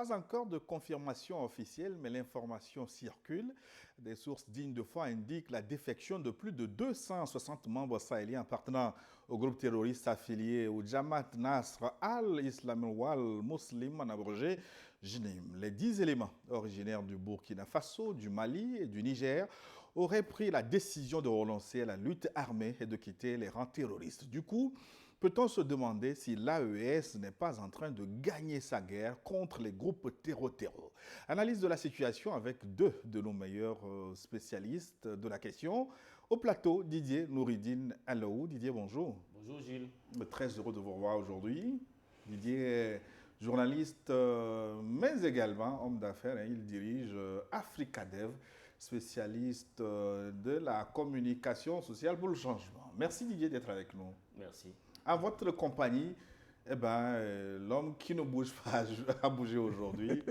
Pas encore de confirmation officielle, mais l'information circule. Des sources dignes de foi indiquent la défection de plus de 260 membres sahéliens appartenant au groupe terroriste affilié au Jamaat Nasr al-Islam wal-Muslim, en abrégé JNIM. Les 10 éléments originaires du Burkina Faso, du Mali et du Niger auraient pris la décision de relancer la lutte armée et de quitter les rangs terroristes. Du coup, peut-on se demander si l'AES n'est pas en train de gagner sa guerre contre les groupes terreau-terreau? Analyse de la situation avec deux de nos meilleurs spécialistes de la question. Au plateau, Didier Nouridine Alaou. Didier, bonjour. Bonjour Gilles. Très heureux de vous revoir aujourd'hui. Didier est journaliste, mais également homme d'affaires. Il dirige Africadev, spécialiste de la communication sociale pour le changement. Merci Didier d'être avec nous. Merci. À votre compagnie, l'homme qui ne bouge pas a bougé aujourd'hui.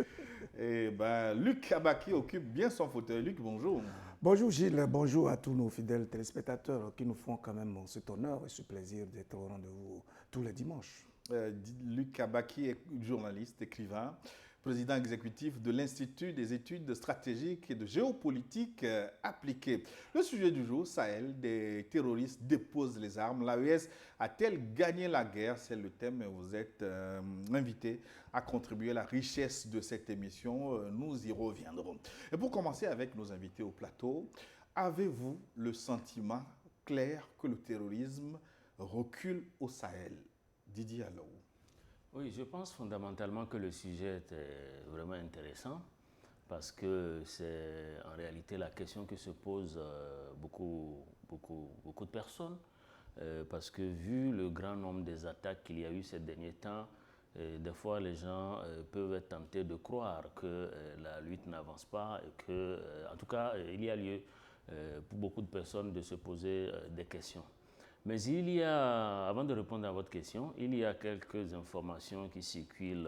Luc Abaki occupe bien son fauteuil. Luc, bonjour. Bonjour Gilles, bonjour à tous nos fidèles téléspectateurs qui nous font quand même cet honneur et ce plaisir d'être au rendez-vous tous les dimanches. Luc Abaki est journaliste, écrivain, président exécutif de l'Institut des études stratégiques et de géopolitique appliquée. Le sujet du jour, Sahel, des terroristes déposent les armes. L'AES a-t-elle gagné la guerre? C'est le thème et vous êtes invité à contribuer à la richesse de cette émission. Nous y reviendrons. Et pour commencer avec nos invités au plateau, avez-vous le sentiment clair que le terrorisme recule au Sahel? Didier Alaou. Oui, je pense fondamentalement que le sujet est vraiment intéressant parce que c'est en réalité la question que se posent beaucoup de personnes parce que vu le grand nombre des attaques qu'il y a eu ces derniers temps, des fois les gens peuvent être tentés de croire que la lutte n'avance pas et que, en tout cas, il y a lieu pour beaucoup de personnes de se poser des questions. Mais il y a, avant de répondre à votre question, il y a quelques informations qui circulent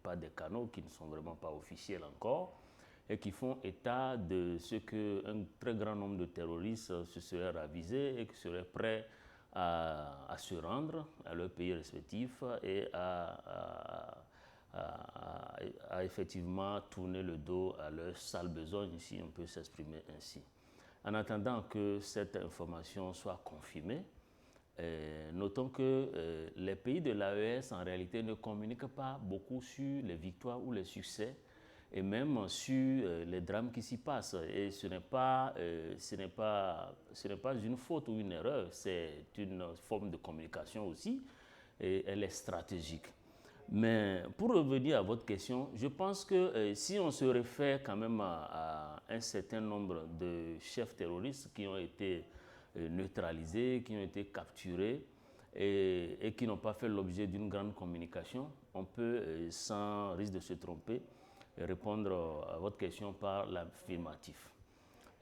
par des canaux qui ne sont vraiment pas officiels encore et qui font état de ce qu'un très grand nombre de terroristes se seraient ravisés et qui seraient prêts à se rendre à leur pays respectif et à effectivement tourner le dos à leur sale besogne, si on peut s'exprimer ainsi. En attendant que cette information soit confirmée, notons que les pays de l'AES en réalité ne communiquent pas beaucoup sur les victoires ou les succès et même sur les drames qui s'y passent. Et ce n'est pas une faute ou une erreur, c'est une forme de communication aussi et elle est stratégique. Mais pour revenir à votre question, je pense que si on se réfère quand même à un certain nombre de chefs terroristes qui ont été neutralisés, qui ont été capturés et qui n'ont pas fait l'objet d'une grande communication, on peut, sans risque de se tromper, répondre à votre question par l'affirmatif.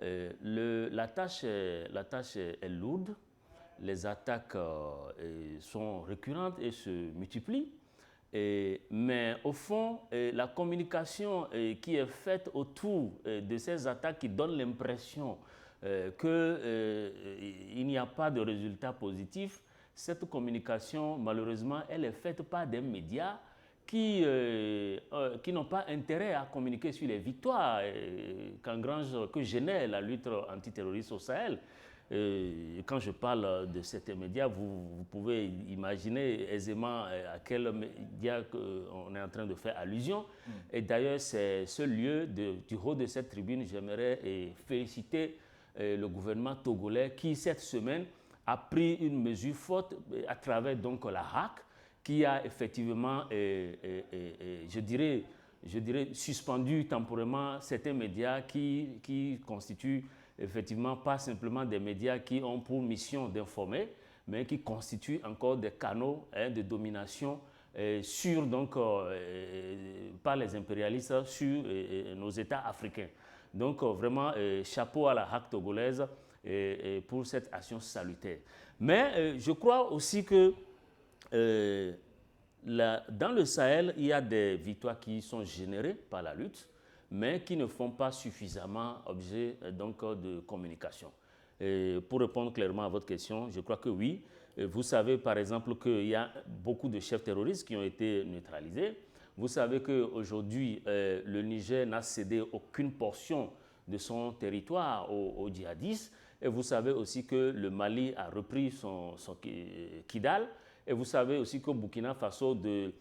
La tâche est lourde, les attaques sont récurrentes et se multiplient. Mais au fond, la communication qui est faite autour de ces attaques qui donne l'impression qu'il n'y a pas de résultat positif, cette communication, malheureusement, elle est faite par des médias qui n'ont pas intérêt à communiquer sur les victoires que génère la lutte antiterroriste au Sahel. Quand je parle de ces médias, vous pouvez imaginer aisément à quel média on est en train de faire allusion. Et d'ailleurs, c'est ce lieu, du haut de cette tribune, j'aimerais féliciter le gouvernement togolais qui, cette semaine, a pris une mesure forte à travers donc la HAC, qui a effectivement, je dirais, suspendu temporairement certains médias qui constituent effectivement pas simplement des médias qui ont pour mission d'informer, mais qui constituent encore des canaux de domination par les impérialistes sur nos États africains. Donc vraiment, chapeau à la HAC togolaise pour cette action salutaire. Mais je crois aussi que dans le Sahel, il y a des victoires qui sont générées par la lutte, mais qui ne font pas suffisamment objet de communication. Et pour répondre clairement à votre question, je crois que oui. Vous savez par exemple qu'il y a beaucoup de chefs terroristes qui ont été neutralisés. Vous savez qu'aujourd'hui, le Niger n'a cédé aucune portion de son territoire aux djihadistes. Et vous savez aussi que le Mali a repris son Kidal. Et vous savez aussi qu'au Burkina Faso, de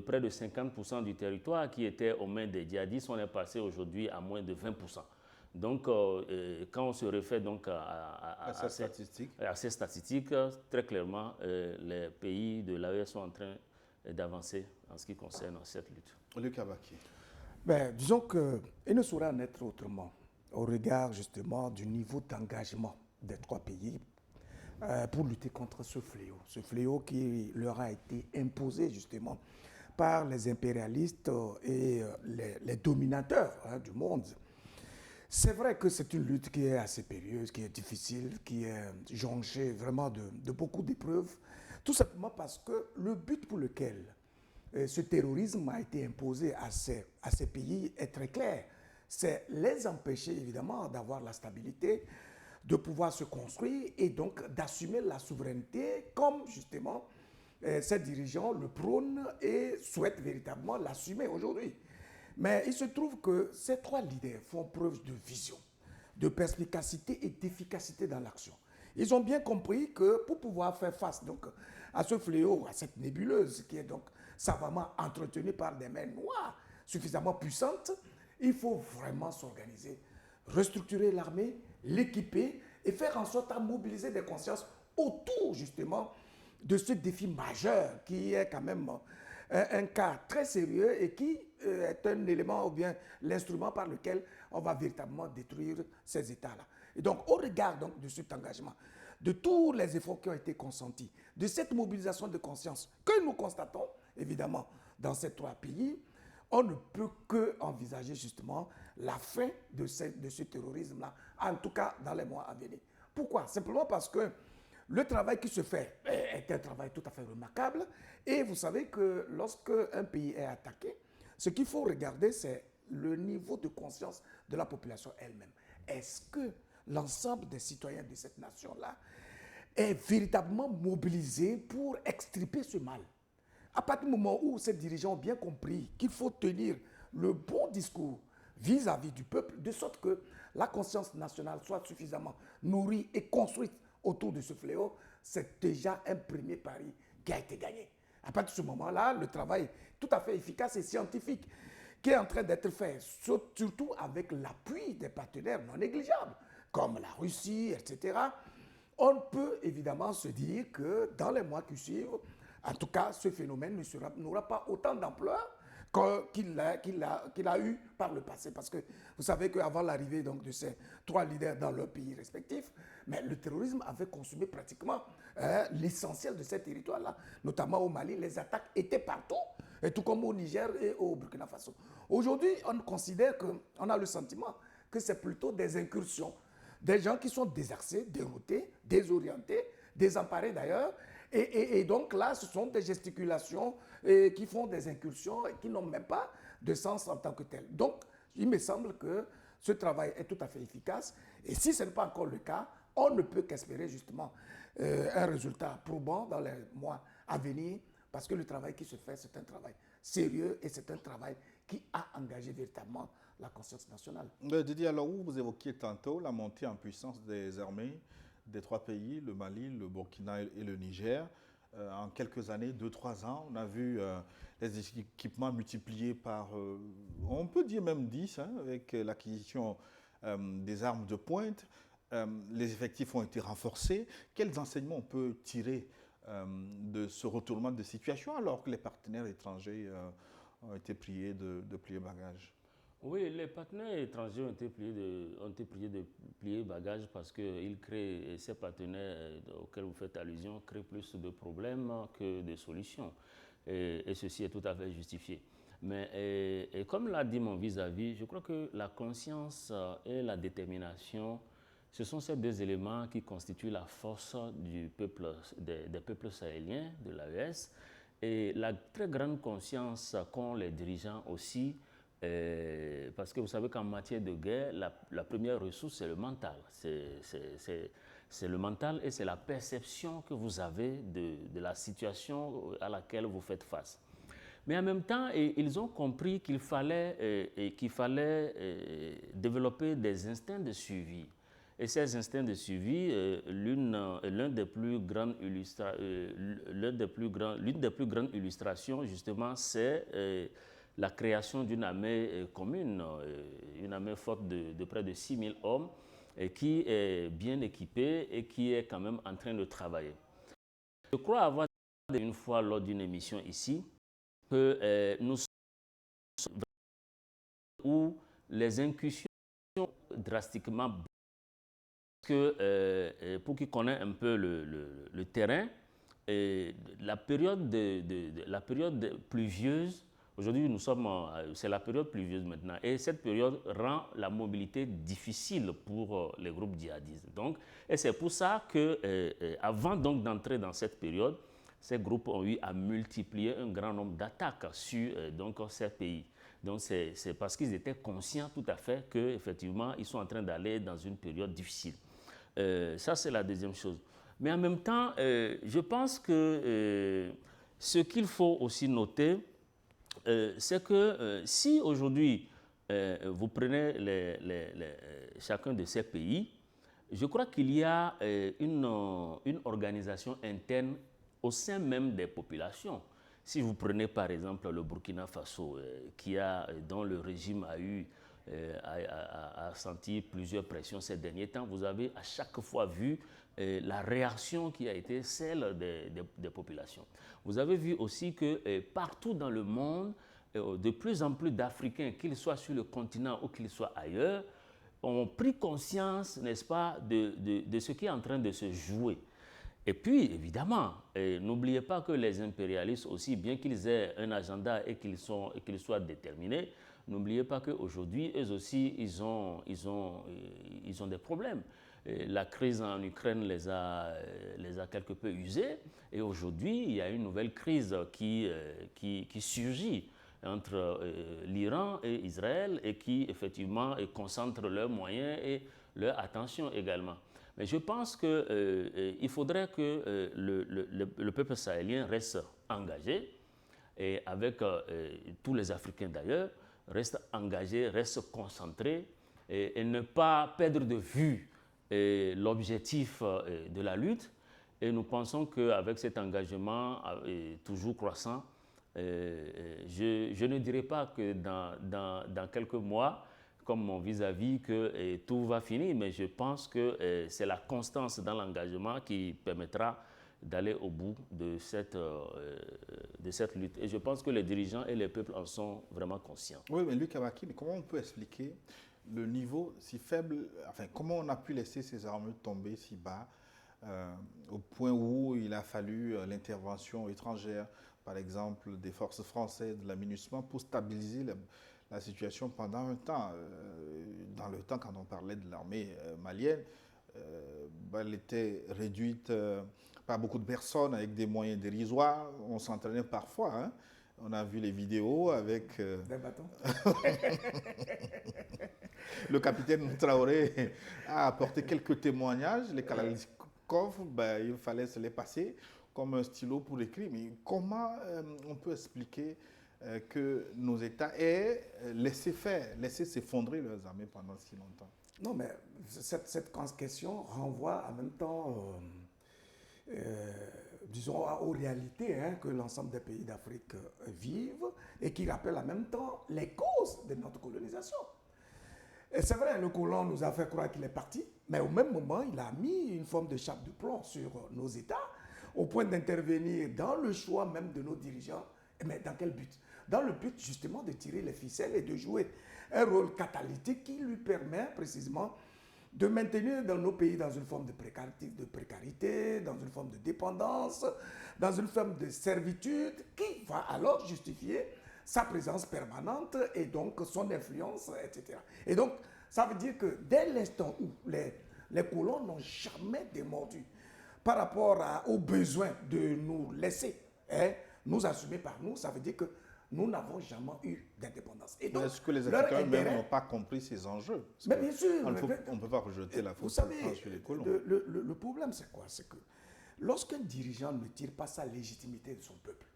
près de 50% du territoire qui était aux mains des djihadistes, on est passé aujourd'hui à moins de 20%. Donc, quand on se réfère donc à ces statistiques, très clairement, les pays de l'AES sont en train d'avancer en ce qui concerne cette lutte. Luc Abaki. Ben, disons qu'il ne saurait en être autrement au regard justement du niveau d'engagement des trois pays pour lutter contre ce fléau qui leur a été imposé justement par les impérialistes et les dominateurs du monde. C'est vrai que c'est une lutte qui est assez périlleuse, qui est difficile, qui est jonchée vraiment de beaucoup d'épreuves, tout simplement parce que le but pour lequel ce terrorisme a été imposé à ces pays est très clair. C'est les empêcher évidemment d'avoir la stabilité, de pouvoir se construire et donc d'assumer la souveraineté comme justement ces dirigeants le prônent et souhaitent véritablement l'assumer aujourd'hui. Mais il se trouve que ces trois leaders font preuve de vision, de perspicacité et d'efficacité dans l'action. Ils ont bien compris que pour pouvoir faire face donc, à ce fléau, à cette nébuleuse qui est donc savamment entretenue par des mains noires suffisamment puissantes, il faut vraiment s'organiser, restructurer l'armée, l'équiper et faire en sorte à mobiliser des consciences autour justement de ce défi majeur qui est quand même un cas très sérieux et qui est un élément ou bien l'instrument par lequel on va véritablement détruire ces États-là. Et donc, au regard donc, de cet engagement, de tous les efforts qui ont été consentis, de cette mobilisation de conscience que nous constatons, évidemment, dans ces trois pays, on ne peut qu'envisager justement la fin de ce terrorisme-là, en tout cas dans les mois à venir. Pourquoi? Simplement parce que le travail qui se fait est un travail tout à fait remarquable. Et vous savez que lorsque un pays est attaqué, ce qu'il faut regarder, c'est le niveau de conscience de la population elle-même. Est-ce que l'ensemble des citoyens de cette nation-là est véritablement mobilisé pour extirper ce mal? À partir du moment où ces dirigeants ont bien compris qu'il faut tenir le bon discours vis-à-vis du peuple, de sorte que la conscience nationale soit suffisamment nourrie et construite autour de ce fléau, c'est déjà un premier pari qui a été gagné. À partir de ce moment-là, le travail tout à fait efficace et scientifique qui est en train d'être fait, surtout avec l'appui des partenaires non négligeables, comme la Russie, etc., on peut évidemment se dire que dans les mois qui suivent, en tout cas, ce phénomène n'aura pas autant d'ampleur qu'il a eu par le passé. Parce que vous savez qu'avant l'arrivée de ces trois leaders dans leurs pays respectifs, mais le terrorisme avait consumé pratiquement l'essentiel de ces territoires-là. Notamment au Mali, les attaques étaient partout, et tout comme au Niger et au Burkina Faso. Aujourd'hui, on considère qu'on a le sentiment que c'est plutôt des incursions. Des gens qui sont désaxés, déroutés, désorientés, désemparés d'ailleurs. Et donc là, ce sont des gesticulations qui font des incursions et qui n'ont même pas de sens en tant que tel. Donc, il me semble que ce travail est tout à fait efficace. Et si ce n'est pas encore le cas, on ne peut qu'espérer justement un résultat probant dans les mois à venir, parce que le travail qui se fait, c'est un travail sérieux et c'est un travail qui a engagé véritablement la conscience nationale. Didier Alorou, vous évoquiez tantôt la montée en puissance des armées des trois pays, le Mali, le Burkina et le Niger. En quelques années, 2-3 ans, on a vu les équipements multipliés par, on peut dire même 10, avec l'acquisition des armes de pointe. Les effectifs ont été renforcés. Quels enseignements on peut tirer de ce retournement de situation alors que les partenaires étrangers ont été priés de plier bagages? Oui, les partenaires étrangers ont été priés de plier bagages parce que ces partenaires auxquels vous faites allusion créent plus de problèmes que de solutions. Et ceci est tout à fait justifié. Mais et comme l'a dit mon vis-à-vis, je crois que la conscience et la détermination, ce sont ces deux éléments qui constituent la force des peuples sahéliens, de l'AES, et la très grande conscience qu'ont les dirigeants aussi. Parce que vous savez qu'en matière de guerre, la première ressource, c'est le mental. C'est le mental et c'est la perception que vous avez de la situation à laquelle vous faites face. Mais en même temps, ils ont compris qu'il fallait, développer des instincts de suivi. Et ces instincts de suivi, l'une des plus grandes illustrations, justement, c'est la création d'une armée commune, une armée forte de près de 6 000 hommes, et qui est bien équipée et qui est quand même en train de travailler. Je crois avoir dit une fois lors d'une émission ici que nous sommes où les incursions sont drastiquement que pour qui connaît un peu le terrain, la période pluvieuse, aujourd'hui c'est la période pluvieuse maintenant, et cette période rend la mobilité difficile pour les groupes djihadistes. Donc, et c'est pour ça que avant donc d'entrer dans cette période, ces groupes ont eu à multiplier un grand nombre d'attaques sur donc ces pays. Donc c'est parce qu'ils étaient conscients tout à fait qu'effectivement ils sont en train d'aller dans une période difficile. Ça, c'est la deuxième chose. Mais en même temps, je pense que ce qu'il faut aussi noter, c'est que si aujourd'hui vous prenez chacun de ces pays, je crois qu'il y a une organisation interne au sein même des populations. Si vous prenez par exemple le Burkina Faso, dont le régime a senti plusieurs pressions ces derniers temps, vous avez à chaque fois vu la réaction qui a été celle des populations. Vous avez vu aussi que partout dans le monde, de plus en plus d'Africains, qu'ils soient sur le continent ou qu'ils soient ailleurs, ont pris conscience, n'est-ce pas, de ce qui est en train de se jouer. Et puis, évidemment, n'oubliez pas que les impérialistes aussi, bien qu'ils aient un agenda et qu'ils soient déterminés, n'oubliez pas qu'aujourd'hui, eux aussi, ils ont des problèmes. Et la crise en Ukraine les a quelque peu usés. Et aujourd'hui, il y a une nouvelle crise qui surgit entre l'Iran et Israël et qui, effectivement, concentre leurs moyens et leur attention également. Mais je pense qu'il faudrait que le peuple sahélien reste engagé, et avec tous les Africains d'ailleurs, reste engagé, reste concentré, et ne pas perdre de vue l'objectif de la lutte. Et nous pensons qu'avec cet engagement toujours croissant, je ne dirais pas que dans quelques mois, comme mon vis-à-vis, que tout va finir, mais je pense que c'est la constance dans l'engagement qui permettra d'aller au bout de cette lutte. Et je pense que les dirigeants et les peuples en sont vraiment conscients. Oui, mais Luc Abaki, comment on peut expliquer le niveau si faible, enfin, comment on a pu laisser ces armées tomber si bas, au point où il a fallu l'intervention étrangère, par exemple des forces françaises, de la MINUSMA, pour stabiliser la situation pendant un temps. Dans le temps, quand on parlait de l'armée malienne, elle était réduite par beaucoup de personnes avec des moyens dérisoires. On s'entraînait parfois. Hein. On a vu les vidéos avec... Des bâtons. Le capitaine Traoré a apporté quelques témoignages. Les Kalachnikov, il fallait se les passer comme un stylo pour écrire. Mais comment on peut expliquer que nos États aient laissé faire, laissé s'effondrer leurs armées pendant si longtemps? Non, mais cette question renvoie en même temps, disons, aux réalités que l'ensemble des pays d'Afrique vivent et qui rappellent en même temps les causes de notre colonisation. Et c'est vrai, le colon nous a fait croire qu'il est parti, mais au même moment, il a mis une forme de chape de plomb sur nos États, au point d'intervenir dans le choix même de nos dirigeants. Mais dans quel but? Dans le but justement de tirer les ficelles et de jouer un rôle catalytique qui lui permet précisément de maintenir dans nos pays dans une forme de précarité, dans une forme de dépendance, dans une forme de servitude qui va alors justifier sa présence permanente et donc son influence, etc. Et donc, ça veut dire que dès l'instant où les colons n'ont jamais démordu par rapport aux besoins de nous laisser nous assumer par nous, ça veut dire que nous n'avons jamais eu d'indépendance. Est-ce que les Africains même n'ont pas compris ces enjeux? Mais bien sûr. On ne peut pas rejeter la faute sur les colons. Le problème, c'est quoi? C'est que lorsqu'un dirigeant ne tire pas sa légitimité de son peuple,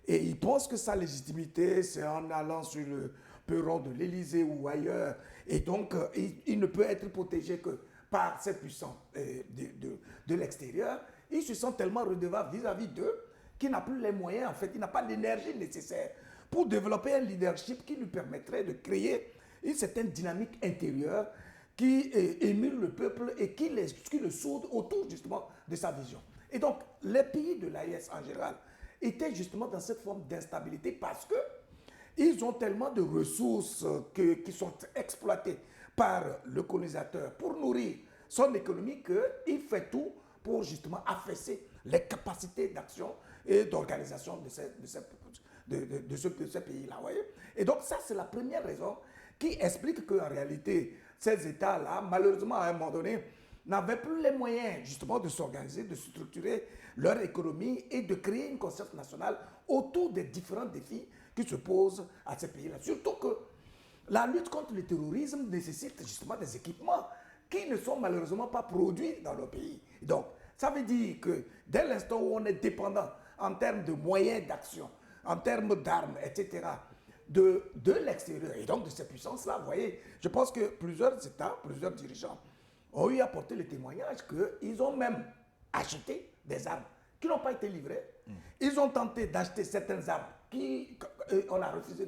Et il pense que sa légitimité, c'est en allant sur le perron de l'Élysée ou ailleurs. Et donc, il ne peut être protégé que par ces puissants de l'extérieur. Il se sent tellement redevable vis-à-vis d'eux qu'il n'a plus les moyens, en fait, il n'a pas l'énergie nécessaire pour développer un leadership qui lui permettrait de créer une certaine dynamique intérieure qui émule le peuple et qui le soude autour justement de sa vision. Et donc, les pays de l'AES en général étaient justement dans cette forme d'instabilité parce que ils ont tellement de ressources qui sont exploitées par le colonisateur pour nourrir son économie qu'il fait tout pour justement affaisser les capacités d'action et d'organisation de ce pays-là. Et donc ça, c'est la première raison qui explique qu'en réalité, ces États-là, malheureusement, à un moment donné, n'avaient plus les moyens justement de s'organiser, de structurer leur économie et de créer une conscience nationale autour des différents défis qui se posent à ces pays-là. Surtout que la lutte contre le terrorisme nécessite justement des équipements qui ne sont malheureusement pas produits dans le pays. Donc, ça veut dire que dès l'instant où on est dépendant en termes de moyens d'action, en termes d'armes, etc., de l'extérieur et donc de ces puissances-là, vous voyez, je pense que plusieurs États, plusieurs dirigeants ont eu à porter le témoignage qu'ils ont même acheté des armes qui n'ont pas été livrées. Ils ont tenté d'acheter certaines armes on a refusé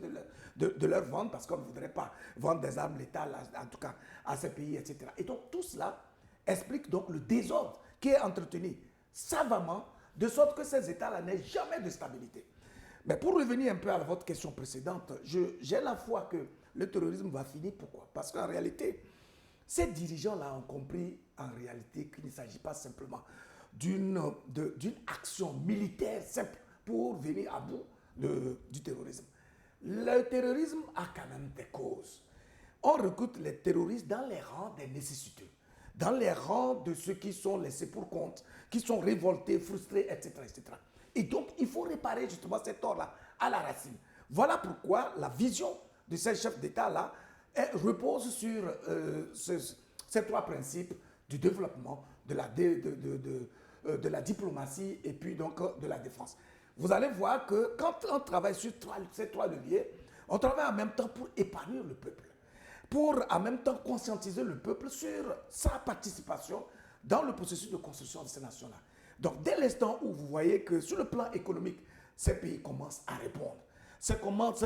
de leur vendre parce qu'on ne voudrait pas vendre des armes létales, en tout cas à ces pays, etc. Et donc tout cela explique donc le désordre qui est entretenu savamment, de sorte que ces États-là n'aient jamais de stabilité. Mais pour revenir un peu à votre question précédente, j'ai la foi que le terrorisme va finir. Pourquoi? Parce qu'en réalité, ces dirigeants-là ont compris en réalité qu'il ne s'agit pas simplement d'une action militaire simple pour venir à bout du terrorisme. Le terrorisme a quand même des causes. On recrute les terroristes dans les rangs des nécessiteux, dans les rangs de ceux qui sont laissés pour compte, qui sont révoltés, frustrés, etc., etc. Et donc, il faut réparer justement ces torts-là à la racine. Voilà pourquoi la vision de ces chefs d'État-là repose sur ces trois principes du développement, de la diplomatie et puis donc de la défense. Vous allez voir que quand on travaille sur ces trois leviers, on travaille en même temps pour épanouir le peuple, pour en même temps conscientiser le peuple sur sa participation dans le processus de construction de ces nations-là. Donc, dès l'instant où vous voyez que sur le plan économique, ces pays commencent à répondre, ces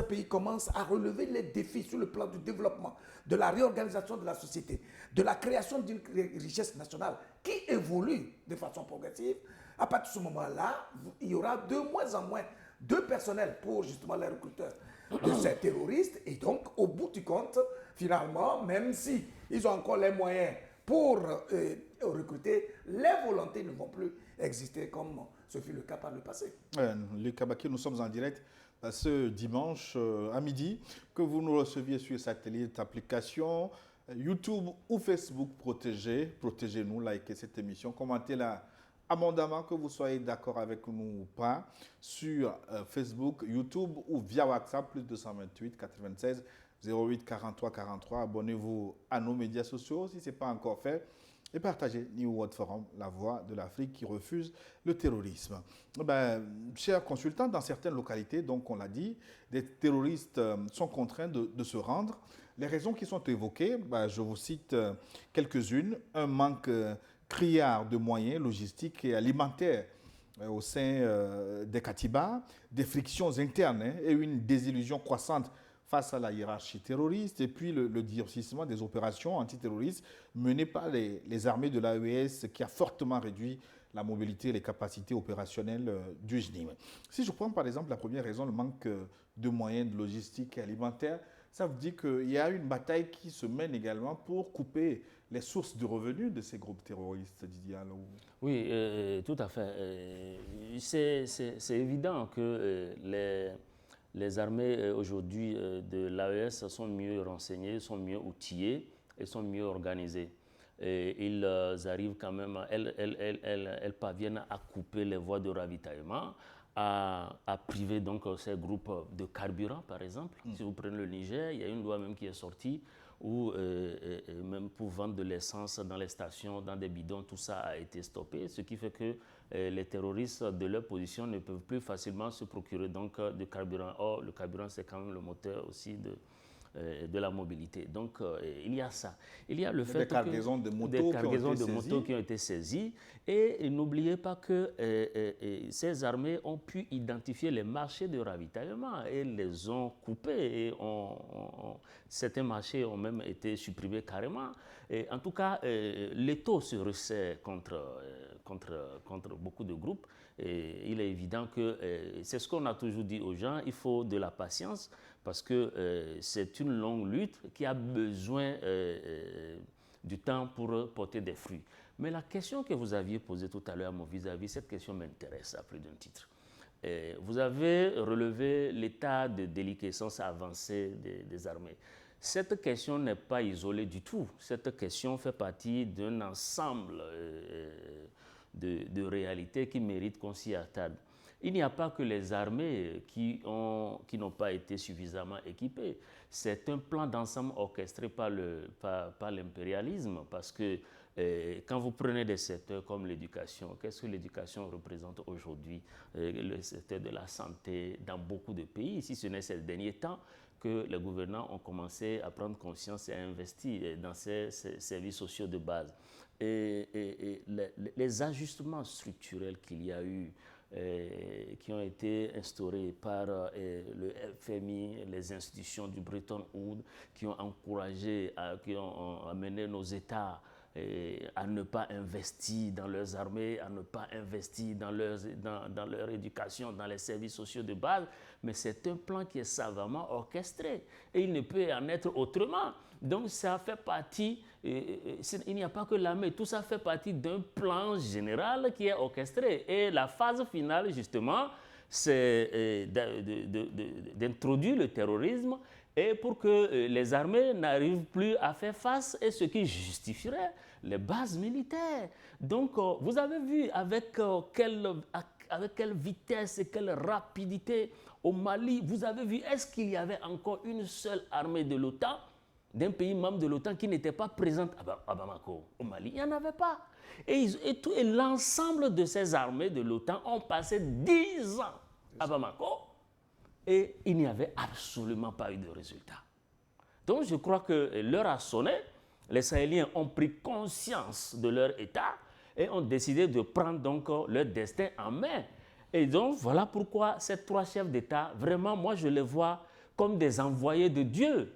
pays commencent à relever les défis sur le plan du développement, de la réorganisation de la société, de la création d'une richesse nationale qui évolue de façon progressive, à partir de ce moment-là, il y aura de moins en moins de personnel pour justement les recruteurs de ces terroristes. Et donc, au bout du compte, finalement, même si ils ont encore les moyens pour recruter, les volontés ne vont plus exister comme ce fut le cas par le passé. Luc Kabaki, nous sommes en direct ce dimanche à midi. Que vous nous receviez sur satellite, application, YouTube ou Facebook, protégez-nous, likez cette émission, commentez-la abondamment, que vous soyez d'accord avec nous ou pas, sur Facebook, YouTube ou via WhatsApp, plus 228 96 08 43 43. Abonnez-vous à nos médias sociaux si ce n'est pas encore fait. Et partagez New World Forum, la voix de l'Afrique qui refuse le terrorisme. Chers consultants, dans certaines localités, donc on l'a dit, des terroristes sont contraints de se rendre. Les raisons qui sont évoquées, je vous cite quelques-unes. Un manque criard de moyens logistiques et alimentaires au sein des Katibas, des frictions internes et une désillusion croissante face à la hiérarchie terroriste, et puis le durcissement des opérations antiterroristes menées par les armées de l'AES qui a fortement réduit la mobilité et les capacités opérationnelles du JNIM. Si je prends par exemple la première raison, le manque de moyens de logistique et alimentaire, ça veut dire qu'il y a une bataille qui se mène également pour couper les sources de revenus de ces groupes terroristes, Didier Alou. Oui, tout à fait. C'est évident que les armées aujourd'hui de l'AES sont mieux renseignées, sont mieux outillées et sont mieux organisées. Et ils arrivent quand même, elles parviennent à couper les voies de ravitaillement, à priver donc ces groupes de carburant, par exemple. Si vous prenez le Niger, il y a une loi même qui est sortie ou même pour vendre de l'essence dans les stations, dans des bidons, tout ça a été stoppé, ce qui fait que les terroristes de leur position ne peuvent plus facilement se procurer donc de carburant. Or, le carburant, c'est quand même le moteur aussi de la mobilité. Donc, il y a ça. Il y a le fait des cargaisons de motos qui ont été saisies. Et n'oubliez pas que ces armées ont pu identifier les marchés de ravitaillement et les ont coupés. Et certains marchés ont même été supprimés carrément. Et en tout cas, l'étau se resserre contre beaucoup de groupes. Et il est évident que c'est ce qu'on a toujours dit aux gens, il faut de la patience parce que c'est une longue lutte qui a besoin du temps pour porter des fruits. Mais la question que vous aviez posée tout à l'heure à mon vis-à-vis, cette question m'intéresse à plus d'un titre. Vous avez relevé l'état de déliquescence avancée des armées. Cette question n'est pas isolée du tout. Cette question fait partie d'un ensemble de réalités qui méritent qu'on s'y attarde. Il n'y a pas que les armées qui n'ont pas été suffisamment équipées. C'est un plan d'ensemble orchestré par l'impérialisme parce que quand vous prenez des secteurs comme l'éducation, qu'est-ce que l'éducation représente aujourd'hui? Le secteur de la santé dans beaucoup de pays, si ce n'est ces derniers temps que les gouvernants ont commencé à prendre conscience et à investir dans ces services sociaux de base. Et les ajustements structurels qu'il y a eu, qui ont été instaurés par le FMI, les institutions du Bretton Woods, qui ont encouragé, qui ont amené nos États à ne pas investir dans leurs armées, à ne pas investir dans leur éducation, dans les services sociaux de base, mais c'est un plan qui est savamment orchestré et il ne peut en être autrement. Donc ça fait partie, il n'y a pas que l'armée, tout ça fait partie d'un plan général qui est orchestré. Et la phase finale, justement, c'est d'introduire le terrorisme et pour que les armées n'arrivent plus à faire face et ce qui justifierait les bases militaires. Donc, vous avez vu avec quelle vitesse et quelle rapidité au Mali, vous avez vu, est-ce qu'il y avait encore une seule armée de l'OTAN, d'un pays membre de l'OTAN qui n'était pas présente à Bamako, au Mali? Il n'y en avait pas. Et l'ensemble de ces armées de l'OTAN ont passé 10 ans à Bamako et il n'y avait absolument pas eu de résultat. Donc je crois que l'heure a sonné, les Sahéliens ont pris conscience de leur état et ont décidé de prendre donc leur destin en main. Et donc voilà pourquoi ces 3 chefs d'État, vraiment moi je les vois comme des envoyés de Dieu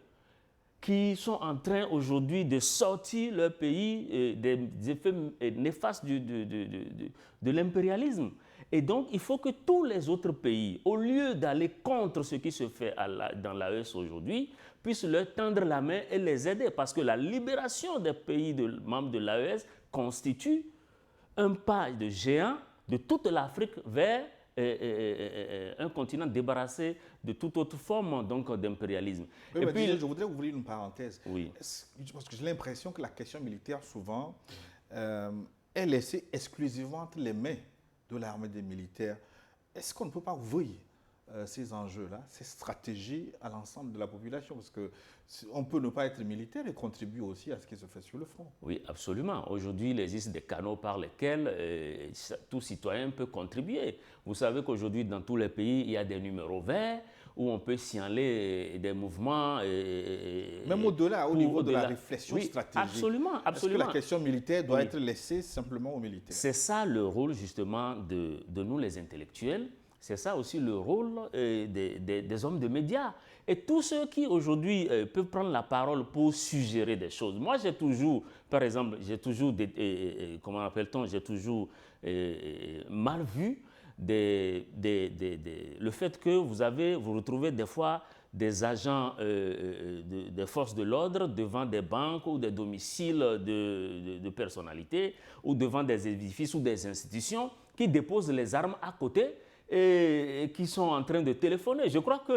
qui sont en train aujourd'hui de sortir leur pays des effets néfastes de l'impérialisme. Et donc, il faut que tous les autres pays, au lieu d'aller contre ce qui se fait dans l'AES aujourd'hui, puissent leur tendre la main et les aider. Parce que la libération des pays membres de l'AES constitue un pas de géant de toute l'Afrique vers un continent débarrassé de toute autre forme d'impérialisme. Oui, et puis, je voudrais ouvrir une parenthèse. Oui. Parce que j'ai l'impression que la question militaire, souvent, est laissée exclusivement entre les mains de l'armée des militaires. Est-ce qu'on ne peut pas ouvrir ces enjeux-là, ces stratégies à l'ensemble de la population? Parce qu'on peut ne pas être militaire et contribuer aussi à ce qui se fait sur le front. Oui, absolument. Aujourd'hui, il existe des canaux par lesquels tout citoyen peut contribuer. Vous savez qu'aujourd'hui, dans tous les pays, il y a des numéros verts où on peut signaler des mouvements. Même au niveau de la réflexion stratégique. Absolument, absolument. Est-ce que la question militaire doit être laissée simplement aux militaires? C'est ça le rôle justement de nous les intellectuels. C'est ça aussi le rôle des hommes de médias. Et tous ceux qui aujourd'hui peuvent prendre la parole pour suggérer des choses. Moi, j'ai toujours, par exemple, comment appelle-t-on, j'ai toujours mal vu le fait que vous retrouvez des fois des agents des forces de l'ordre devant des banques ou des domiciles de personnalités ou devant des édifices ou des institutions qui déposent les armes à côté et qui sont en train de téléphoner. Je crois que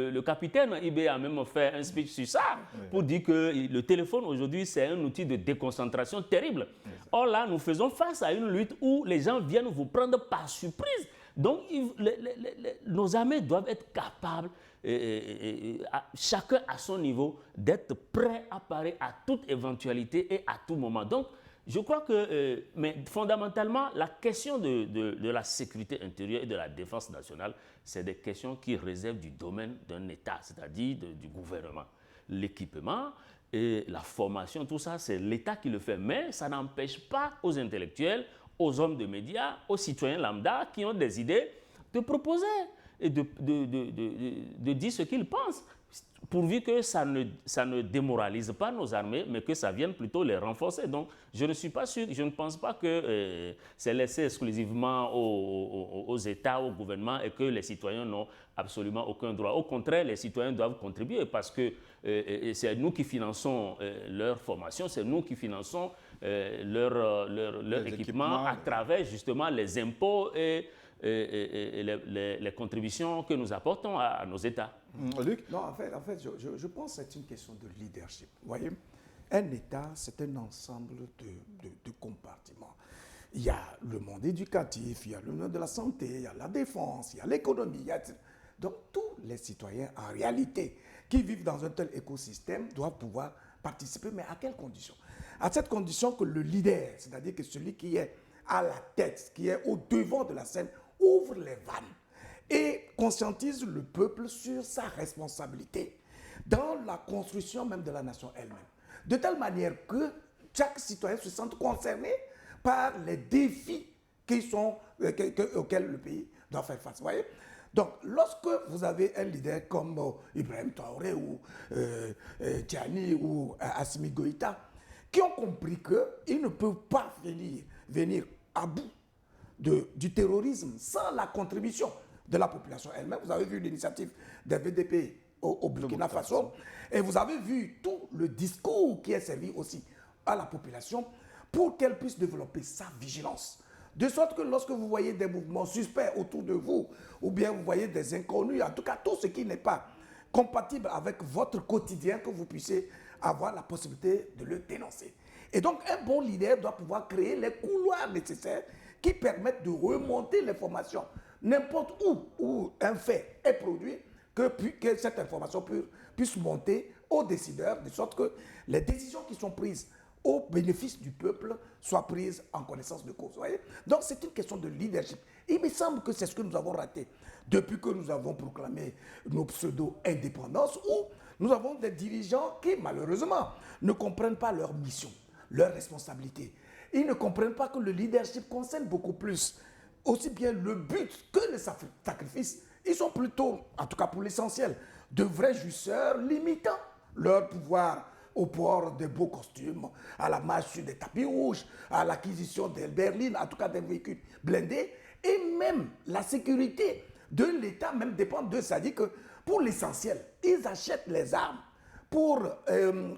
le capitaine Ibé a même fait un speech sur ça pour dire que le téléphone aujourd'hui c'est un outil de déconcentration terrible. Or là, nous faisons face à une lutte où les gens viennent vous prendre par surprise Donc, nos armées doivent être capables, chacun à son niveau, d'être prêt à parer à toute éventualité et à tout moment. Donc, je crois que, mais fondamentalement, la question de la sécurité intérieure et de la défense nationale, c'est des questions qui relèvent du domaine d'un État, c'est-à-dire du gouvernement. L'équipement et la formation, tout ça, c'est l'État qui le fait. Mais ça n'empêche pas aux intellectuels, aux hommes de médias, aux citoyens lambda qui ont des idées de proposer et de dire ce qu'ils pensent, pourvu que ça ne démoralise pas nos armées, mais que ça vienne plutôt les renforcer. Donc, je ne suis pas sûr, je ne pense pas que c'est laissé exclusivement aux États, au gouvernement, et que les citoyens n'ont absolument aucun droit. Au contraire, les citoyens doivent contribuer parce que c'est nous qui finançons leur formation, c'est nous qui finançons leur équipement à travers justement les impôts et les contributions que nous apportons à nos États. Luc? Non, en fait je pense que c'est une question de leadership. Vous voyez, un État, c'est un ensemble de compartiments. Il y a le monde éducatif, il y a le monde de la santé, il y a la défense, il y a l'économie. Donc, tous les citoyens, en réalité, qui vivent dans un tel écosystème, doivent pouvoir participer. Mais à quelles conditions? À cette condition que le leader, c'est-à-dire que celui qui est à la tête, qui est au devant de la scène, ouvre les vannes et conscientise le peuple sur sa responsabilité dans la construction même de la nation elle-même. De telle manière que chaque citoyen se sente concerné par les défis auxquels le pays doit faire face. Vous voyez? Donc, lorsque vous avez un leader comme Ibrahim Traoré ou Tiani ou Assimi Goïta, qui ont compris qu'ils ne peuvent pas venir à bout du terrorisme sans la contribution de la population elle-même. Vous avez vu l'initiative des VDP au Burkina Faso et vous avez vu tout le discours qui est servi aussi à la population pour qu'elle puisse développer sa vigilance. De sorte que lorsque vous voyez des mouvements suspects autour de vous ou bien vous voyez des inconnus, en tout cas tout ce qui n'est pas compatible avec votre quotidien, que vous puissiez avoir la possibilité de le dénoncer. Et donc un bon leader doit pouvoir créer les couloirs nécessaires qui permettent de remonter l'information n'importe où un fait est produit, que cette information puisse monter aux décideurs, de sorte que les décisions qui sont prises au bénéfice du peuple soient prises en connaissance de cause. Vous voyez? Donc c'est une question de leadership. Il me semble que c'est ce que nous avons raté depuis que nous avons proclamé nos pseudo-indépendances, où nous avons des dirigeants qui, malheureusement, ne comprennent pas leur mission, leur responsabilité. Ils ne comprennent pas que le leadership concerne beaucoup plus aussi bien le but que le sacrifice. Ils sont plutôt, en tout cas pour l'essentiel, de vrais jouisseurs limitant leur pouvoir au port de beaux costumes, à la marche sur des tapis rouges, à l'acquisition des berlines, en tout cas des véhicules blindés. Et même la sécurité de l'État même dépend d'eux. C'est-à-dire que pour l'essentiel, ils achètent les armes pour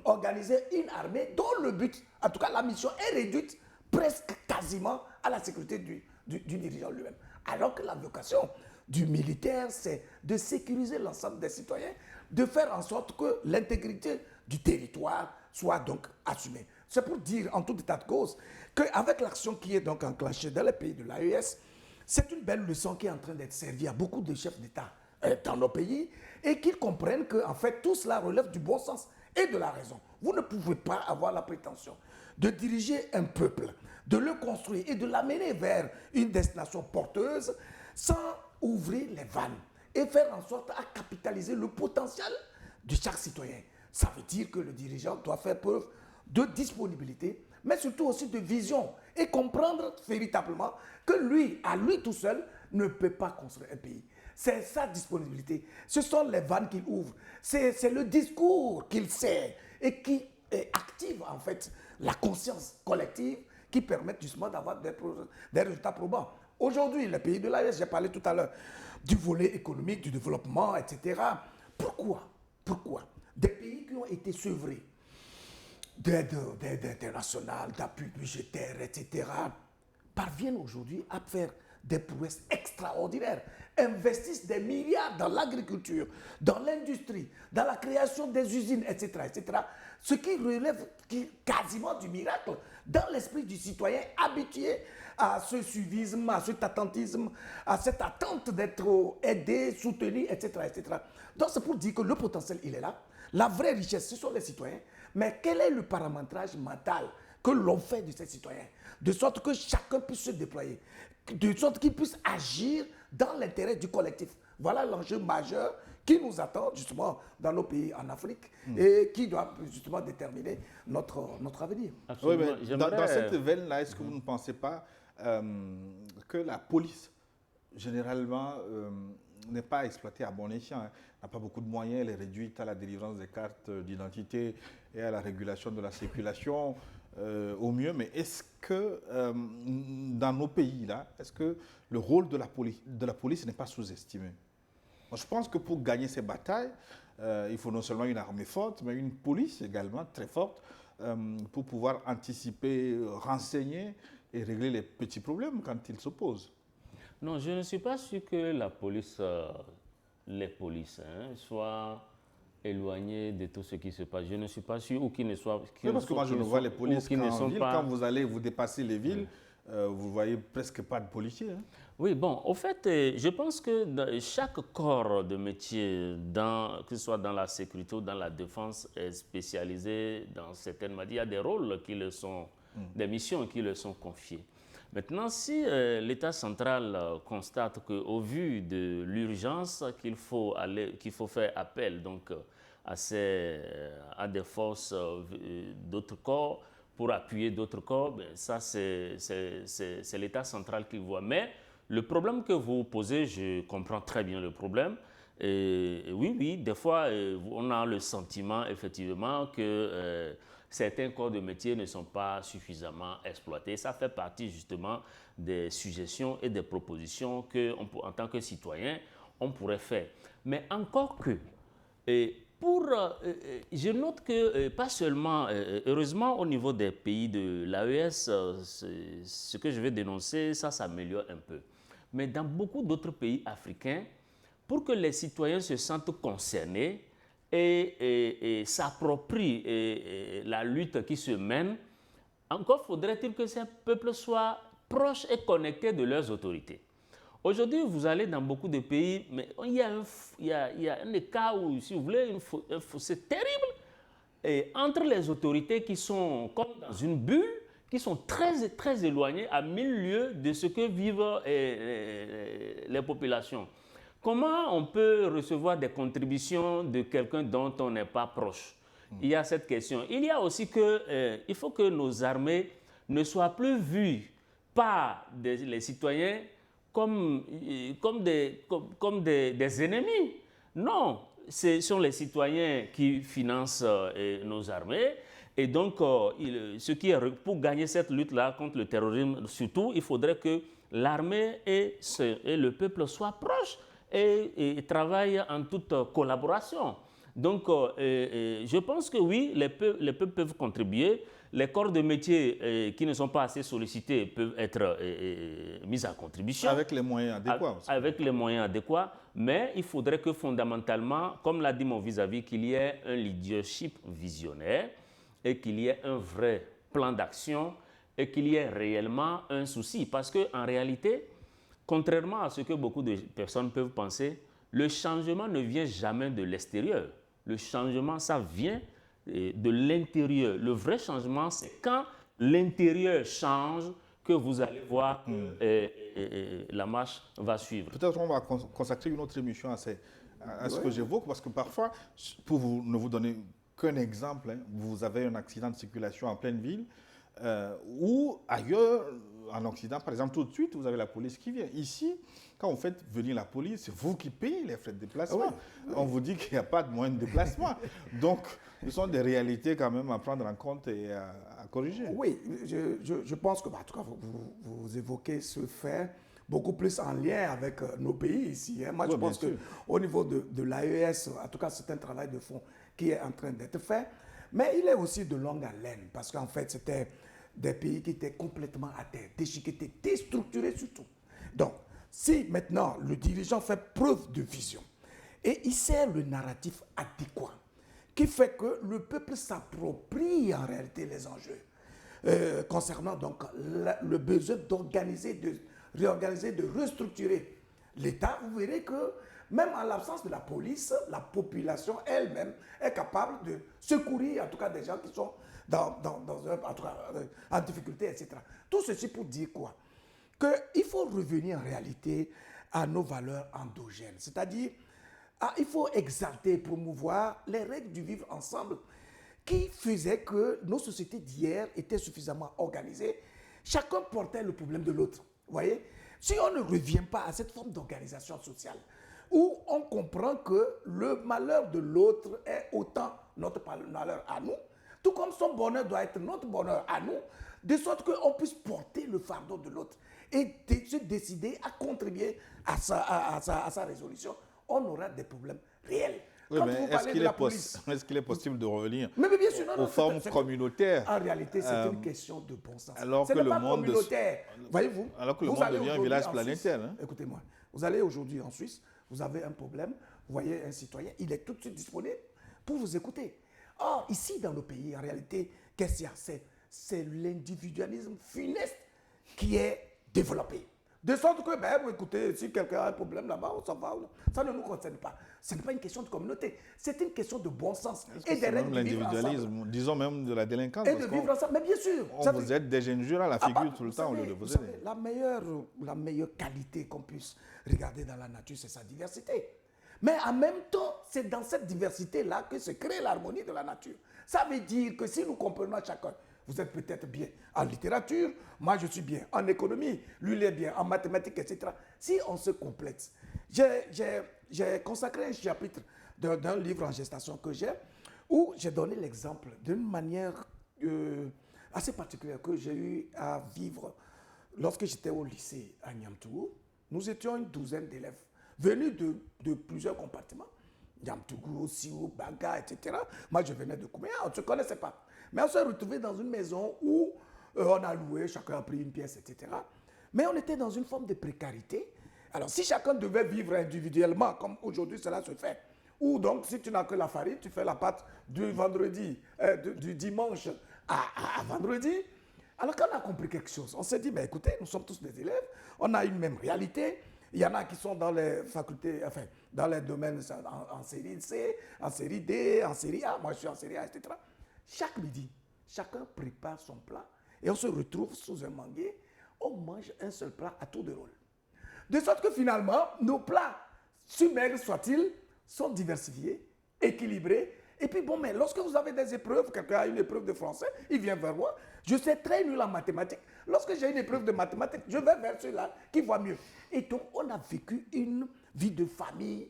organiser une armée dont le but, en tout cas la mission est réduite presque quasiment à la sécurité du dirigeant lui-même. Alors que la vocation du militaire, c'est de sécuriser l'ensemble des citoyens, de faire en sorte que l'intégrité du territoire soit donc assumée. C'est pour dire, en tout état de cause, qu'avec l'action qui est donc enclenchée dans les pays de l'AES, c'est une belle leçon qui est en train d'être servie à beaucoup de chefs d'État dans nos pays et qu'ils comprennent qu'en fait, tout cela relève du bon sens et de la raison. Vous ne pouvez pas avoir la prétention de diriger un peuple, de le construire et de l'amener vers une destination porteuse sans ouvrir les vannes et faire en sorte à capitaliser le potentiel de chaque citoyen. Ça veut dire que le dirigeant doit faire preuve de disponibilité, mais surtout aussi de vision et comprendre véritablement que lui, à lui tout seul, ne peut pas construire un pays. C'est sa disponibilité. Ce sont les vannes qu'il ouvre. C'est le discours qu'il sert et qui active en fait la conscience collective qui permettent justement d'avoir des résultats probants. Aujourd'hui, les pays de l'AES, j'ai parlé tout à l'heure du volet économique, du développement, etc. Pourquoi des pays qui ont été sevrés d'aide internationale, d'appui budgétaire, etc., parviennent aujourd'hui à faire des prouesses extraordinaires, investissent des milliards dans l'agriculture, dans l'industrie, dans la création des usines, etc., etc., ce qui relève quasiment du miracle dans l'esprit du citoyen habitué à ce suivisme, à cet attentisme, à cette attente d'être aidé, soutenu, etc., etc. Donc c'est pour dire que le potentiel, il est là. La vraie richesse, ce sont les citoyens. Mais quel est le paramétrage mental que l'on fait de ces citoyens, de sorte que chacun puisse se déployer, de sorte qu'il puisse agir dans l'intérêt du collectif. Voilà l'enjeu majeur qui nous attend justement dans nos pays en Afrique et qui doit justement déterminer notre avenir. Oui, mais dans cette veine-là, est-ce que vous ne pensez pas que la police, généralement, n'est pas exploitée à bon escient, hein, n'a pas beaucoup de moyens, elle est réduite à la délivrance des cartes d'identité et à la régulation de la circulation au mieux, mais est-ce que dans nos pays-là, est-ce que le rôle de la police n'est pas sous-estimé? Moi, je pense que pour gagner ces batailles, il faut non seulement une armée forte, mais une police également très forte pour pouvoir anticiper, renseigner et régler les petits problèmes quand ils se posent. Non, je ne suis pas sûr que la police, les polices, soient éloignés de tout ce qui se passe. Je ne suis pas sûr ou qu'ils ne soient... Oui, parce que moi, je ne vois les polices qu'en ville. Quand vous allez vous dépasser les villes, vous ne voyez presque pas de policiers. Hein. Oui, bon, au fait, je pense que dans chaque corps de métier, que ce soit dans la sécurité ou dans la défense, est spécialisé dans certaines matières. Il y a des rôles qui le sont, des missions qui leur sont confiées. Maintenant, si l'État central constate qu'au vu de l'urgence qu'il faut faire appel donc, à des forces d'autres corps pour appuyer d'autres corps, ben, ça c'est l'État central qui voit. Mais le problème que vous posez, je comprends très bien le problème. Et oui, des fois, on a le sentiment effectivement que certains corps de métier ne sont pas suffisamment exploités. Ça fait partie justement des suggestions et des propositions qu'en tant que citoyen, on pourrait faire. Mais encore que, je note que pas seulement, heureusement au niveau des pays de l'AES, ce que je vais dénoncer, ça s'améliore un peu. Mais dans beaucoup d'autres pays africains, pour que les citoyens se sentent concernés, et s'approprient la lutte qui se mène, encore faudrait-il que ces peuples soient proches et connectés de leurs autorités. Aujourd'hui, vous allez dans beaucoup de pays, mais il y a un écart où, si vous voulez, un fossé terrible entre les autorités qui sont comme dans une bulle, qui sont très, très éloignées, à 1000 lieues de ce que vivent les populations. Comment on peut recevoir des contributions de quelqu'un dont on n'est pas proche? Il y a cette question. Il y a aussi il faut que nos armées ne soient plus vues par les citoyens comme des ennemis. Non, ce sont les citoyens qui financent nos armées. Et donc, pour gagner cette lutte-là contre le terrorisme, surtout, il faudrait que l'armée et le peuple soient proches et travaillent en toute collaboration. Donc, je pense que oui, les peuples peuvent contribuer. Les corps de métier qui ne sont pas assez sollicités peuvent être mis à contribution. Avec les moyens adéquats. Avec les moyens adéquats. Mais il faudrait que fondamentalement, comme l'a dit mon vis-à-vis, qu'il y ait un leadership visionnaire et qu'il y ait un vrai plan d'action et qu'il y ait réellement un souci. Parce qu'en réalité, contrairement à ce que beaucoup de personnes peuvent penser, le changement ne vient jamais de l'extérieur. Le changement, ça vient de l'intérieur. Le vrai changement, c'est quand l'intérieur change que vous allez voir la marche va suivre. Peut-être on va consacrer une autre émission à ce que j'évoque, parce que parfois, ne vous donner qu'un exemple, hein, vous avez un accident de circulation en pleine ville, ou ailleurs, en Occident, par exemple, tout de suite, vous avez la police qui vient. Ici, quand vous faites venir la police, c'est vous qui payez les frais de déplacement. On vous dit qu'il n'y a pas de moyen de déplacement. Donc, ce sont des réalités quand même à prendre en compte et à corriger. Oui, je pense que, en tout cas, vous évoquez ce fait beaucoup plus en lien avec nos pays ici. Hein. Moi, je pense qu'au niveau de l'AES, en tout cas, c'est un travail de fond qui est en train d'être fait. Mais il est aussi de longue haleine, parce qu'en fait, c'était des pays qui étaient complètement à terre, déchiquetés, déstructurés surtout. Donc, Si maintenant le dirigeant fait preuve de vision et il sert le narratif adéquat, qui fait que le peuple s'approprie en réalité les enjeux concernant donc le besoin d'organiser, de réorganiser, de restructurer l'État, vous verrez que même en l'absence de la police, la population elle-même est capable de secourir en tout cas des gens qui sont en difficulté, etc. Tout ceci pour dire quoi? Qu'il faut revenir en réalité à nos valeurs endogènes, c'est-à-dire il faut exalter, promouvoir les règles du vivre ensemble qui faisaient que nos sociétés d'hier étaient suffisamment organisées. Chacun portait le problème de l'autre. Vous voyez? Si on ne revient pas à cette forme d'organisation sociale, où on comprend que le malheur de l'autre est autant notre malheur à nous, tout comme son bonheur doit être notre bonheur à nous, de sorte qu'on puisse porter le fardeau de l'autre et se décider à contribuer à sa résolution, on aura des problèmes réels. Oui, mais est-ce qu'il est possible de revenir bien sûr, aux formes communautaires? En réalité, c'est une question de bon sens. Alors que le monde voyez-vous, alors que le monde devient un village planétaire. Suisse, écoutez-moi, vous allez aujourd'hui en Suisse, vous avez un problème, vous voyez un citoyen, il est tout de suite disponible pour vous écouter. Or, ici, dans nos pays, en réalité, qu'est-ce qu'il y a? C'est l'individualisme funeste qui est développé. De sorte que, écoutez, si quelqu'un a un problème là-bas, on s'en va. Ça ne nous concerne pas. Ce n'est pas une question de communauté. C'est une question de bon sens. Et des règles de vivre ensemble. Disons même de la délinquance. Et de vivre ensemble. Mais bien sûr. Vous êtes des injures à la figure tout le temps au lieu de vous aider. La meilleure qualité qu'on puisse regarder dans la nature, c'est sa diversité. Mais en même temps, c'est dans cette diversité-là que se crée l'harmonie de la nature. Ça veut dire que si nous comprenons chacun, vous êtes peut-être bien en littérature, moi je suis bien en économie, lui il est bien en mathématiques, etc. Si on se complète, j'ai consacré un chapitre d'un livre en gestation que j'ai, où j'ai donné l'exemple d'une manière assez particulière que j'ai eu à vivre lorsque j'étais au lycée à Niamtougou. Nous étions une douzaine d'élèves venus de plusieurs compartiments. Niamtougou, Siou, Baga, etc. Moi je venais de Kouméa, on ne se connaissait pas. Mais on s'est retrouvés dans une maison où on a loué, chacun a pris une pièce, etc. Mais on était dans une forme de précarité. Alors, si chacun devait vivre individuellement, comme aujourd'hui cela se fait, ou donc si tu n'as que la farine, tu fais la pâte du dimanche à vendredi. Alors, quand on a compris quelque chose, on s'est dit, mais écoutez, nous sommes tous des élèves, on a une même réalité. Il y en a qui sont dans les facultés, enfin, dans les domaines en série C, en série D, en série A. Moi, je suis en série A, etc. Chaque midi, chacun prépare son plat et on se retrouve sous un manguier. On mange un seul plat à tour de rôle. De sorte que finalement, nos plats, si maigres soient-ils, sont diversifiés, équilibrés. Et puis mais lorsque vous avez des épreuves, quelqu'un a une épreuve de français, il vient vers moi. Je suis très nul en mathématiques. Lorsque j'ai une épreuve de mathématiques, je vais vers celui-là qui voit mieux. Et donc, on a vécu une vie de famille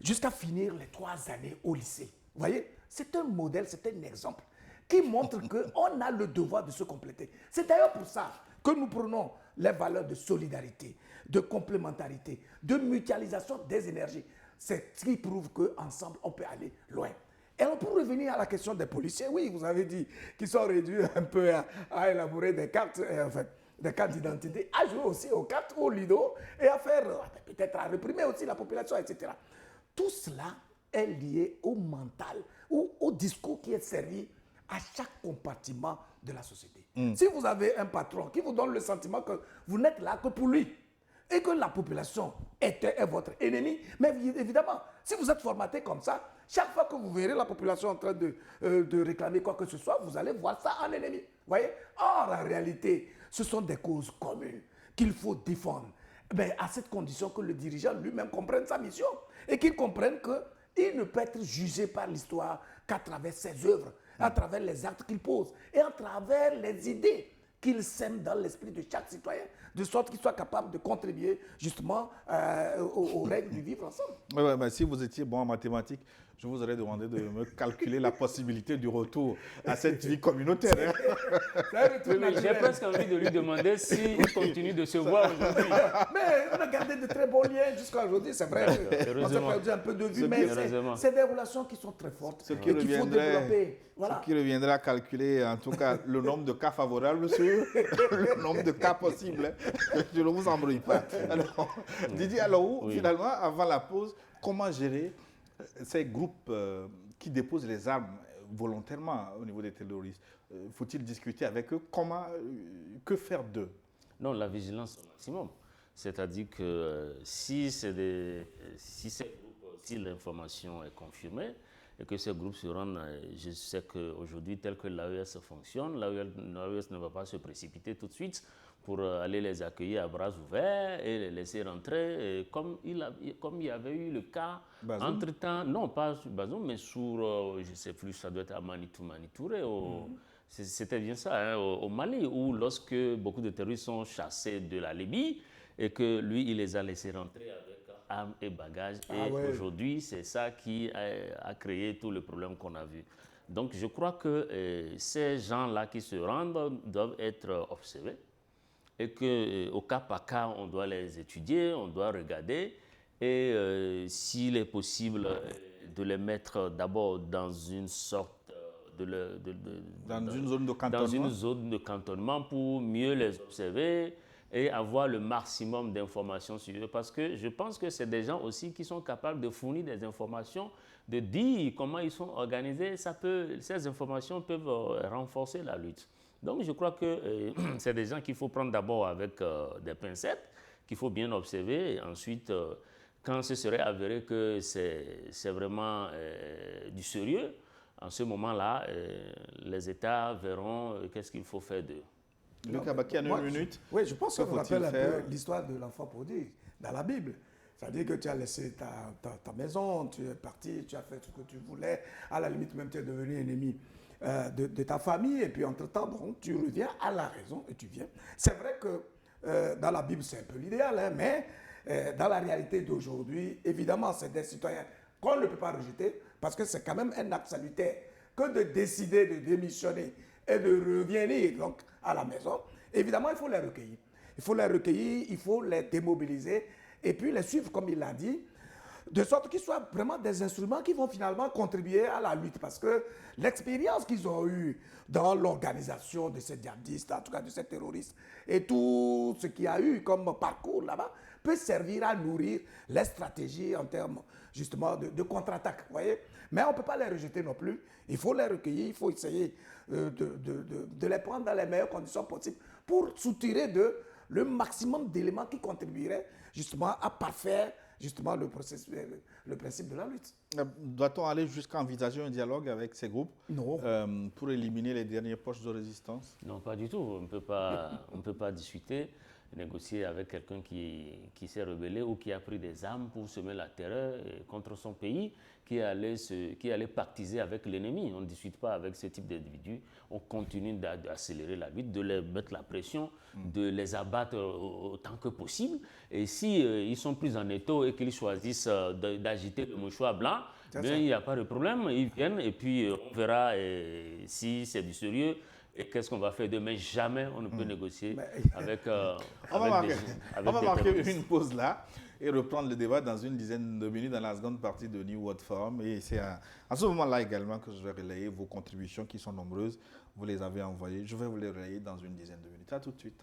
jusqu'à finir les 3 années au lycée. Vous voyez? C'est un modèle, c'est un exemple qui montre qu'on a le devoir de se compléter. C'est d'ailleurs pour ça que nous prenons les valeurs de solidarité, de complémentarité, de mutualisation des énergies. C'est ce qui prouve qu'ensemble, on peut aller loin. Et alors, pour revenir à la question des policiers, oui, vous avez dit qu'ils sont réduits un peu à élaborer des cartes, des cartes d'identité, à jouer aussi aux cartes, au lido, et à faire, peut-être à réprimer aussi la population, etc. Tout cela est lié au mental ou au discours qui est servi à chaque compartiment de la société. Si vous avez un patron qui vous donne le sentiment que vous n'êtes là que pour lui et que la population est votre ennemi, mais évidemment, si vous êtes formaté comme ça, chaque fois que vous verrez la population en train de réclamer quoi que ce soit, vous allez voir ça en ennemi. Voyez? Or, en réalité, ce sont des causes communes qu'il faut défendre. Mais à cette condition que le dirigeant lui-même comprenne sa mission et qu'il comprenne qu'il ne peut être jugé par l'histoire qu'à travers ses œuvres, à travers les actes qu'il pose et à travers les idées qu'il sème dans l'esprit de chaque citoyen, de sorte qu'il soit capable de contribuer justement aux règles du vivre ensemble. Si vous étiez bon en mathématiques, je vous aurais demandé de me calculer la possibilité du retour à cette vie communautaire. J'ai presque envie de lui demander s'il continue de se voir aujourd'hui. Mais on a gardé de très bons liens jusqu'à aujourd'hui, c'est vrai. On s'est perdu un peu de vue, mais c'est des relations qui sont très fortes et qu'il faut développer. Voilà. Ce qui reviendra à calculer, en tout cas, le nombre de cas favorables sur le nombre de cas possibles. Je ne vous embrouille pas. Alors, Didier Alou, finalement, avant la pause, comment gérer ces groupes qui déposent les armes volontairement au niveau des terroristes? Faut-il discuter avec eux? Que faire d'eux? Non, la vigilance au maximum. C'est-à-dire que si l'information est confirmée et que ces groupes se rendent, je sais qu'aujourd'hui, tel que l'AES fonctionne, l'AES ne va pas se précipiter tout de suite pour aller les accueillir à bras ouverts et les laisser rentrer, comme il y avait eu le cas entre-temps, non pas sur Bazoum, mais sur, je ne sais plus, ça doit être à Manitouré, c'était bien ça, hein, au Mali, où lorsque beaucoup de terroristes sont chassés de la Libye et que lui, il les a laissés rentrer avec armes et bagages. Aujourd'hui, c'est ça qui a créé tout le problème qu'on a vu. Donc, je crois que ces gens-là qui se rendent doivent être observés et qu'au cas par cas, on doit les étudier, on doit regarder et s'il est possible de les mettre d'abord dans une sorte dans une zone de cantonnement. Dans une zone de cantonnement pour mieux les observer et avoir le maximum d'informations sur eux. Parce que je pense que c'est des gens aussi qui sont capables de fournir des informations, de dire comment ils sont organisés. Ces informations peuvent renforcer la lutte. Donc je crois que c'est des gens qu'il faut prendre d'abord avec des pincettes, qu'il faut bien observer. Et ensuite, quand ce serait avéré que c'est vraiment du sérieux, en ce moment-là, les États verront qu'est-ce qu'il faut faire d'eux. Luc Abaki, en une minute. Oui, je pense qu'on rappelle un peu l'histoire de l'enfant prodigue dans la Bible. C'est-à-dire que tu as laissé ta maison, tu es parti, tu as fait ce que tu voulais. À la limite, même tu es devenu ennemi de ta famille. Et puis, entre-temps, bon, tu reviens à la raison et tu viens. C'est vrai que dans la Bible, c'est un peu l'idéal, hein, mais dans la réalité d'aujourd'hui, évidemment, c'est des citoyens qu'on ne peut pas rejeter parce que c'est quand même un acte salutaire que de décider de démissionner et de revenir donc à la maison. Évidemment, il faut les recueillir. Il faut les recueillir, il faut les démobiliser et puis les suivre, comme il l'a dit, de sorte qu'ils soient vraiment des instruments qui vont finalement contribuer à la lutte. Parce que l'expérience qu'ils ont eue dans l'organisation de ces djihadistes, en tout cas de ces terroristes, et tout ce qu'il y a eu comme parcours là-bas, peut servir à nourrir les stratégies en termes justement de contre-attaque. Voyez. Mais on ne peut pas les rejeter non plus. Il faut les recueillir, il faut essayer de les prendre dans les meilleures conditions possibles pour soutirer le maximum d'éléments qui contribueraient justement à parfaire justement le principe de la lutte. Doit-on aller jusqu'à envisager un dialogue avec ces groupes? Non. Pour éliminer les dernières poches de résistance? Non, pas du tout. On ne peut pas discuter, négocier avec quelqu'un qui s'est rebellé ou qui a pris des armes pour semer la terreur contre son pays, qui allait pactiser avec l'ennemi. On ne discute pas avec ce type d'individus. On continue d'accélérer la lutte, de les mettre la pression, de les abattre autant que possible. Et si ils sont plus en étau et qu'ils choisissent d'agiter le mouchoir blanc, bien, il n'y a pas de problème. Ils viennent et puis on verra si c'est du sérieux. Et qu'est-ce qu'on va faire demain? Jamais on ne peut négocier avec on va marquer une pause là et reprendre le débat dans une dizaine de minutes dans la seconde partie de New World Forum. Et c'est à ce moment-là également que je vais relayer vos contributions qui sont nombreuses. Vous les avez envoyées. Je vais vous les relayer dans une dizaine de minutes. À tout de suite.